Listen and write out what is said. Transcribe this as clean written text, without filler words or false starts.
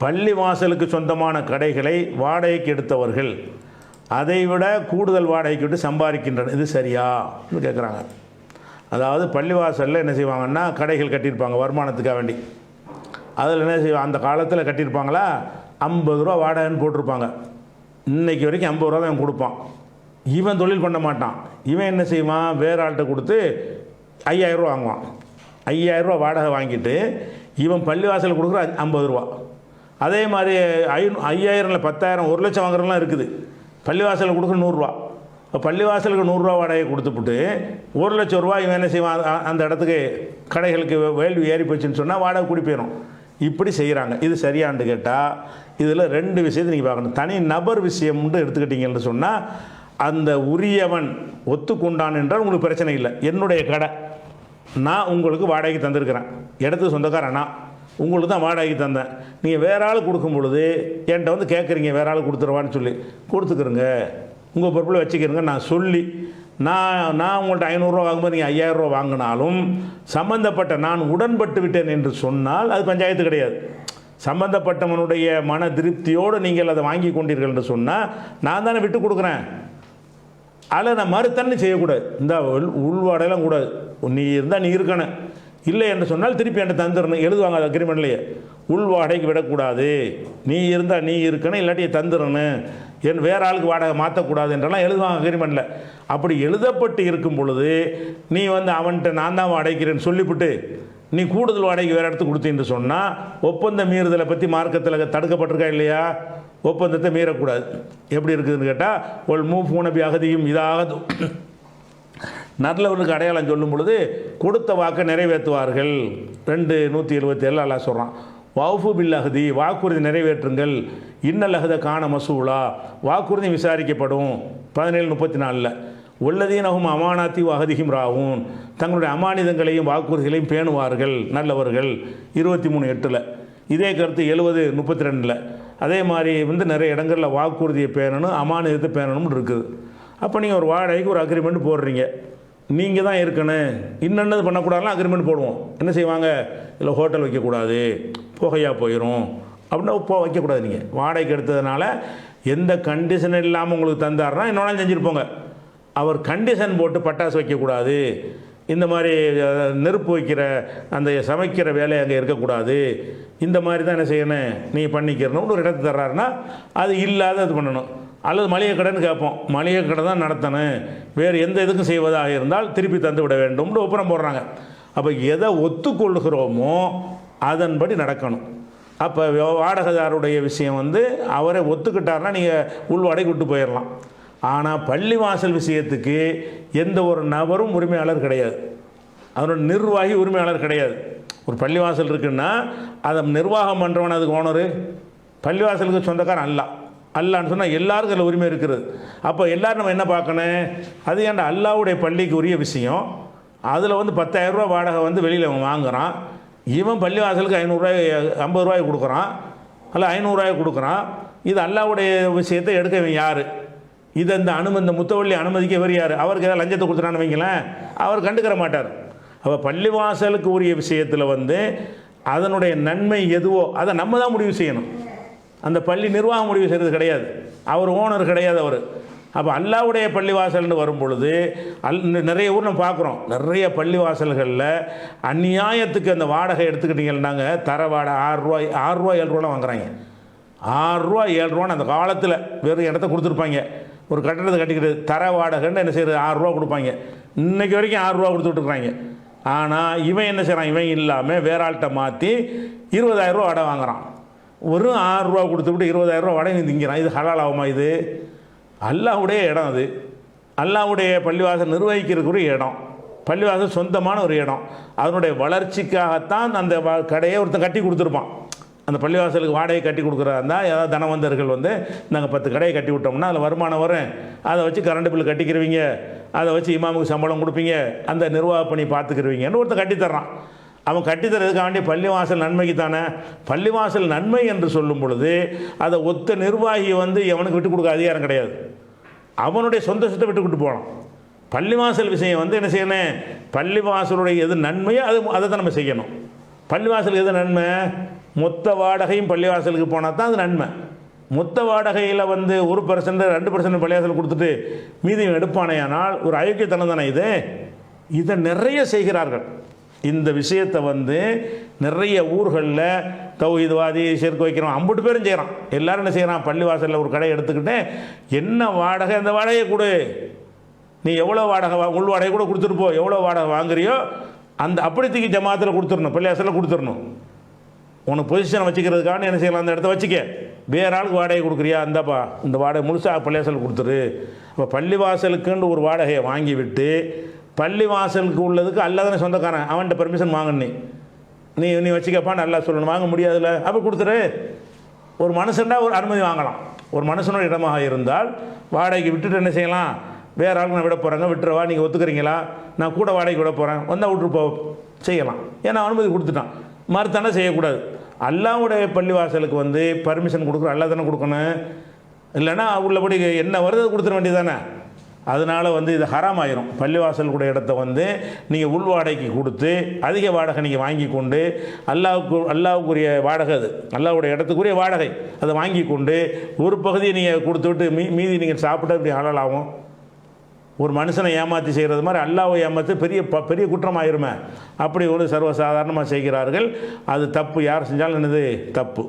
பள்ளி வாசலுக்கு சொந்தமான கடைகளை வாடகைக்கு எடுத்தவர்கள் அதைவிட கூடுதல் வாடகைக்கு விட்டு சம்பாதிக்கின்றனர், இது சரியான்னு கேட்குறாங்க. அதாவது பள்ளிவாசலில் என்ன செய்வாங்கன்னா கடைகள் கட்டியிருப்பாங்க வருமானத்துக்காக வேண்டி. அதில் என்ன செய்வாங்க, அந்த காலத்தில் கட்டியிருப்பாங்களா 50 ரூபா வாடகைன்னு போட்டிருப்பாங்க. இன்றைக்கி வரைக்கும் 50 ரூபா தான் அவன் கொடுப்பான். இவன் தொழில் பண்ண மாட்டான். இவன் என்ன செய்வான், வேறு ஆள்கிட்ட கொடுத்து 5000 ரூபா வாங்குவான். 5000 ரூபா வாடகை வாங்கிட்டு இவன் பள்ளிவாசல் கொடுக்குற 50 ரூபா. அதே மாதிரி 5000 இல்லை 10,000 1 லட்சம் வாங்குறதுலாம் இருக்குது. பள்ளிவாசலில் கொடுக்குற 100 ரூபா. பள்ளிவாசலுக்கு 100 ரூபா வாடகை கொடுத்துப்புட்டு 1 லட்சம் ரூபா இவன் என்ன செய்வான், அந்த இடத்துக்கு கடைகளுக்கு வேல்வி ஏறி போச்சுன்னு சொன்னால் வாடகை கூடி போயிடும். இப்படி செய்கிறாங்க. இது சரியான்னு கேட்டால் இதில் 2 விஷயத்தை நீங்கள் பார்க்கணும். தனி நபர் விஷயம்னு எடுத்துக்கிட்டீங்கன்னு சொன்னால் அந்த உரியவன் ஒத்துக்கொண்டான் என்றால் உங்களுக்கு பிரச்சனை இல்லை. என்னுடைய கடை, நான் உங்களுக்கு வாடகைக்கு தந்திருக்கிறேன், இடத்துக்கு சொந்தக்காரன் நான், உங்களுக்கு தான் வாடகைக்கு தந்தேன். நீங்கள் வேற ஆள் கொடுக்கும் பொழுது என்கிட்ட வந்து கேட்குறீங்க வேற ஆள் கொடுத்துருவான்னு சொல்லி, கொடுத்துக்கிறங்க உங்கள் பொறுப்பில் வச்சுக்கிறங்க நான் சொல்லி நான் உங்கள்கிட்ட 500 ரூபா வாங்கும்போது நீங்கள் 5000 ரூபா வாங்கினாலும் சம்பந்தப்பட்ட நான் உடன்பட்டு விட்டேன் என்று சொன்னால் அது பஞ்சாயத்து கிடையாது. சம்பந்தப்பட்டவனுடைய மன திருப்தியோடு நீங்கள் அதை வாங்கி கொண்டீர்கள் என்று சொன்னால் நான் தானே விட்டு கொடுக்குறேன். அதில் நான் மறுத்தன்னு செய்யக்கூடாது. இந்த உள்வாடையெல்லாம் கூடாது. நீ இருந்தால் நீ இருக்கணும், இல்லை என்று சொன்னால் திருப்பி என்கிட்ட தந்துடணும் எழுதுவாங்க அது அக்ரிமெண்ட்லேயே. உள்வாடகைக்கு விடக்கூடாது, நீ இருந்தால் நீ இருக்கணும், இல்லாட்டி தந்துடணும், என் வேறு ஆளுக்கு வாடகை மாற்றக்கூடாது என்றெல்லாம் எழுதுவாங்க அக்ரிமெண்ட்டில். அப்படி எழுதப்பட்டு இருக்கும் பொழுது நீ வந்து அவன்கிட்ட நான் தான் வாடகைக்கிறேன்னு சொல்லிவிட்டு நீ கூடுதல் வாடகைக்கு வேறு இடத்துக்கு கொடுத்தீன்னு சொன்னால் ஒப்பந்த மீறுதலை பற்றி மார்க்கத்தில் தடுக்கப்பட்டிருக்கா இல்லையா? ஒப்பந்தத்தை மீறக்கூடாது. எப்படி இருக்குதுன்னு கேட்டால் ஒரு மூஃபூனபி அகதியும் இதாகது, நல்லவனுக்கு அடையாளம் சொல்லும் பொழுது கொடுத்த வாக்கை நிறைவேற்றுவார்கள். 2:177 அல்லாஹ் சொல்கிறான். வஃபு பில் அஹதி, வாக்குறுதி நிறைவேற்றுங்கள். இன்னல் அஹத கான மசூலா, வாக்குறுதி விசாரிக்கப்படும். 17:34 உள்ளதீனகும் அமானாத்தி அகதியும் ராவும், தங்களுடைய அமானிதங்களையும் வாக்குறுதிகளையும் பேணுவார்கள் நல்லவர்கள். 23:8 இதே கருத்து. 70:32 அதே மாதிரி வந்து நிறைய இடங்களில் வாக்குறுதியை பேணணும் அமானிதத்தை பேணணும்னு இருக்குது. அப்போ நீங்கள் ஒரு வாடகைக்கு ஒரு அக்ரிமெண்ட் போடுறீங்க, நீங்கள் தான் இருக்கணும், இன்னொன்று பண்ணக்கூடாதுலாம் அக்ரிமெண்ட் போடுவோம். என்ன செய்வாங்க, இல்லை ஹோட்டல் வைக்கக்கூடாது, புகையாக போயிடும் அப்படின்னா வைக்கக்கூடாது. நீங்கள் வாடகைக்கு எடுத்ததுனால எந்த கண்டிஷன் இல்லாமல் உங்களுக்கு தந்தாருன்னா இன்னொன்று செஞ்சுருப்போங்க. அவர் கண்டிஷன் போட்டு பட்டாசு வைக்கக்கூடாது, இந்த மாதிரி நெருப்பு வைக்கிற அந்த சமைக்கிற வேலை அங்கே இருக்கக்கூடாது, இந்த மாதிரி தான் என்ன செய்யணும் நீ பண்ணிக்கிறணும் ஒரு இடத்து தர்றாருன்னா அது இல்லாத இது பண்ணணும். அல்லது மளிகை கடைன்னு கேட்போம், மளிகை கடை தான் நடத்தணும், வேறு எந்த இதுக்கும் செய்வதாக இருந்தால் திருப்பி தந்து விட வேண்டும்னு ஒப்பந்தம் போடுறாங்க. அப்போ எதை ஒத்துக்கொள்கிறோமோ அதன்படி நடக்கணும். அப்போ வாடகைதாருடைய விஷயம் வந்து அவரை ஒத்துக்கிட்டார்னா நீங்கள் உள்வாடகை விட்டு போயிடலாம். ஆனால் பள்ளிவாசல் விஷயத்துக்கு எந்த ஒரு நபரும் உரிமையாளர் கிடையாது, அதனோட நிர்வாகி உரிமையாளர் கிடையாது. ஒரு பள்ளிவாசல் இருக்குன்னா அதை நிர்வாகம் பண்ணுறவன் அதுக்கு ஓனரு, பள்ளிவாசலுக்கு சொந்தக்காரன் அல்லான்னு சொன்னால் எல்லாருக்கும் அதில் உரிமை இருக்கிறது. அப்போ எல்லோரும் நம்ம என்ன பார்க்கணும், அது ஏன்டா அல்லாவுடைய பள்ளிக்கு உரிய விஷயம். அதில் வந்து 10,000 ரூபா வாடகை வந்து வெளியில் அவன் வாங்குகிறான், இவன் பள்ளிவாசலுக்கு 500 ரூபாய் 50 ரூபாய் கொடுக்குறான், அல்ல 500 ரூபாய் கொடுக்குறான். இது அல்லாவுடைய விஷயத்தை எடுக்க இவன் யார்? இது இந்த முத்தவள்ளி அனுமதிக்க இவர் யார்? அவருக்கு ஏதாவது லஞ்சத்தை கொடுத்துட்டான்னு வைங்களேன், அவர் கண்டுக்கிற மாட்டார். அப்போ பள்ளிவாசலுக்கு உரிய விஷயத்தில் வந்து அதனுடைய நன்மை எதுவோ அதை நம்ம தான் முடிவு செய்யணும். அந்த பள்ளி நிர்வாகம் முடிவு செய்கிறது கிடையாது, அவர் ஓனர் கிடையாது அவர். அப்போ அல்லாவுடைய பள்ளிவாசல்னு வரும் பொழுது நிறைய ஊர் நம்ம பார்க்குறோம், நிறைய பள்ளிவாசல்களில் அந்நியாயத்துக்கு அந்த வாடகை எடுத்துக்கிட்டிங்கன்னாங்க தர வாடகை 6 ரூபாய் 7 ரூபாலாம் வாங்குறாங்க. 6 ரூபா 7 ரூபான்னு அந்த காலத்தில் வேறு இடத்த கொடுத்துருப்பாங்க. ஒரு கட்டடத்தை கட்டிக்கிட்டு தர வாடகைன்னு என்ன செய்கிறது 6 ரூபா கொடுப்பாங்க. இன்றைக்கி வரைக்கும் 6 ரூபா கொடுத்துட்ருக்குறாங்க. ஆனால் இவன் என்ன செய்கிறான், இவன் இல்லாமல் வேற ஆள்கிட்ட மாற்றி 20,000 ரூபா வாடகை வாங்குறான். ஒரு 6 ரூபா கொடுத்துக்கிட்டு 20,000 ரூபா வாடகை திங்கிறான். இது ஹலால் ஆகுமா? இது அல்லாவுடைய இடம், அது அல்லாவுடைய பள்ளிவாசல் நிர்வகிக்கிறதுக்குரிய இடம், பள்ளிவாசல் சொந்தமான ஒரு இடம். அதனுடைய வளர்ச்சிக்காகத்தான் அந்த கடையை ஒருத்தன் கட்டி கொடுத்துருப்பான். அந்த பள்ளிவாசலுக்கு வாடகை கட்டி கொடுக்குறதா இருந்தால் ஏதாவது தனவந்தர்கள் வந்து நாங்கள் 10 கடையை கட்டி விட்டோம்னா அதில் வருமானம் வரும், அதை வச்சு கரண்ட் பில் கட்டிக்கிறவங்க, அதை வச்சு இமாமுக்கு சம்பளம் கொடுப்பீங்க, அந்த நிர்வாக பணி பார்த்துக்கிருவீங்கன்னு ஒருத்தர் கட்டித்தர்றான். அவன் கட்டித்தரதுக்காக வேண்டிய பள்ளிவாசல் நன்மைக்கு தானே. பள்ளிவாசல் நன்மை என்று சொல்லும் பொழுது அதை ஒத்த நிர்வாகி வந்து எவனுக்கு விட்டு கொடுக்க அதிகாரம் கிடையாது, அவனுடைய சொந்த சொத்தை விட்டு கொடுத்து போகலாம். பள்ளிவாசல் விஷயம் வந்து என்ன செய்யணும், பள்ளிவாசலுடைய எது நன்மையோ அதை தான் நம்ம செய்யணும். பள்ளிவாசல் எது நன்மை, மொத்த வாடகையும் பள்ளிவாசலுக்கு போனால் தான் அது நன்மை. மொத்த வாடகையில் வந்து 1% 2% பள்ளிவாசல் கொடுத்துட்டு மீதி எடுப்பானேயானால் ஒரு அயோக்கியத்தனம் தானே இது. இதை நிறைய செய்கிறார்கள். இந்த விஷயத்தை வந்து நிறைய ஊர்களில் தௌஹீத்வாதி ஷிர்க் வைக்கிறோம், 50 பேரும் செய்கிறான். எல்லாரும் என்ன செய்கிறான், பள்ளிவாசலில் ஒரு கடை எடுத்துக்கிட்டு என்ன வாடகை, அந்த வாடகையை கொடு, நீ எவ்வளோ வாடகை உள் வாடகை கூட கொடுத்துட்டு போ, எவ்வளோ வாடகை வாங்குறியோ அந்த அப்படி தூக்கி ஜமாத்தில் கொடுத்துடணும், பள்ளிவாசலில் கொடுத்துடணும். உனக்கு பொசிஷனை வச்சுக்கிறதுக்காக என்ன செய்யலாம், அந்த இடத்த வச்சுக்க. வேறு ஆளுக்கு வாடகை கொடுக்குறியா, அந்தாப்பா இந்த வாடகை முழுசாக பள்ளிவாசல் கொடுத்துரு. இப்போ பள்ளிவாசலுக்குன்னு ஒரு வாடகையை வாங்கி விட்டு பள்ளிவாசலுக்கு உள்ளதுக்கு அல்லாதானே சொந்தக்காரன், அவன்கிட்ட பெர்மிஷன் வாங்கணும். நீ நீ வச்சுக்கப்பான்னு நல்லா சொல்லணும், வாங்க முடியாதுல்ல, அப்போ கொடுத்துரு. ஒரு மனுஷன்டா ஒரு அனுமதி வாங்கலாம். ஒரு மனுஷனோட இடமாக இருந்தால் வாடகைக்கு விட்டுட்டு என்ன செய்யலாம், வேறு ஆளுக்கு நான் விட போகிறேங்க, விட்டுறவா, நீங்கள் ஒத்துக்கிறீங்களா, நான் கூட வாடகைக்கு விட போகிறேன், வந்தால் விட்டுரு போ செய்யலாம். ஏன்னா அனுமதி கொடுத்துட்டான், மறுத்தானே செய்யக்கூடாது. அல்லாஹ்வுடைய பள்ளிவாசலுக்கு வந்து பர்மிஷன் கொடுக்குற அல்லா தானே கொடுக்கணும். இல்லைன்னா உள்ளபடி என்ன வருது அது கொடுத்துட வேண்டியதானே. அதனால் வந்து இது ஹராம் ஆயிரும். பள்ளிவாசல் கூட இடத்த வந்து நீங்கள் உள் வாடகைக்கு கொடுத்து அதிக வாடகை நீங்கள் வாங்கி கொண்டு அல்லாவுக்குரிய வாடகை, அது அல்லாவுடைய இடத்துக்குரிய வாடகை, அதை வாங்கி கொண்டு ஒரு பகுதியை நீங்கள் கொடுத்து விட்டு மீதி நீங்கள் சாப்பிட்டா இப்படி ஹலால் ஆகும். ஒரு மனுஷனை ஏமாற்றி செய்கிறது மாதிரி அல்லாஹ்வை ஏமாற்றி பெரிய குற்றம் ஆயிருமே. அப்படி ஒரு சர்வசாதாரணமாக செய்கிறார்கள். அது தப்பு. யார் செஞ்சாலும் என்னது தப்பு.